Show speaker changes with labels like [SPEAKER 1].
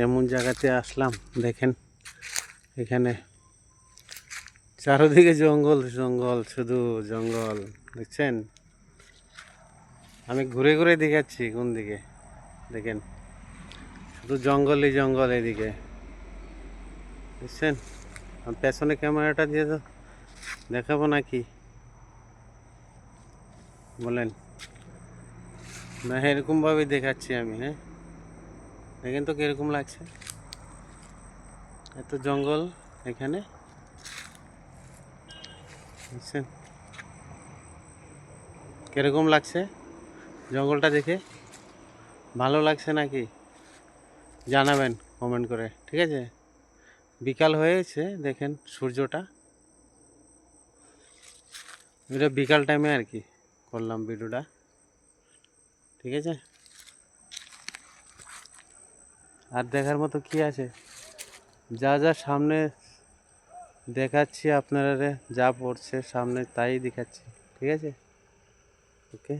[SPEAKER 1] এমন জায়গাতে আসলাম, দেখেন এখানে চারদিকে জঙ্গল জঙ্গল, শুধু জঙ্গল। দেখছেন, আমি ঘুরে ঘুরে দেখাচ্ছি কোন দিকে। দেখেন শুধু জঙ্গলই জঙ্গল এদিকে, বুঝছেন। আমি পেছনে ক্যামেরাটা দিয়ে তো দেখাবো নাকি বলেন? না, এরকমভাবেই দেখাচ্ছি আমি। হ্যাঁ, দেখেন তো কীরকম লাগছে, এত জঙ্গল এখানে, বুঝছেন কীরকম লাগছে জঙ্গলটা দেখে? ভালো লাগছে নাকি জানাবেন কমেন্ট করে, ঠিক আছে? বিকাল হয়েছে, দেখেন সূর্যটা, এটা বিকাল টাইমে আর কি করলাম ভিডিওটা, ঠিক আছে। আর দেখার মতো কি আছে? যা যা সামনে দেখাচ্ছি আপনারা, যা পড়ছে সামনে তাই দেখাচ্ছি, ঠিক আছে। ওকে।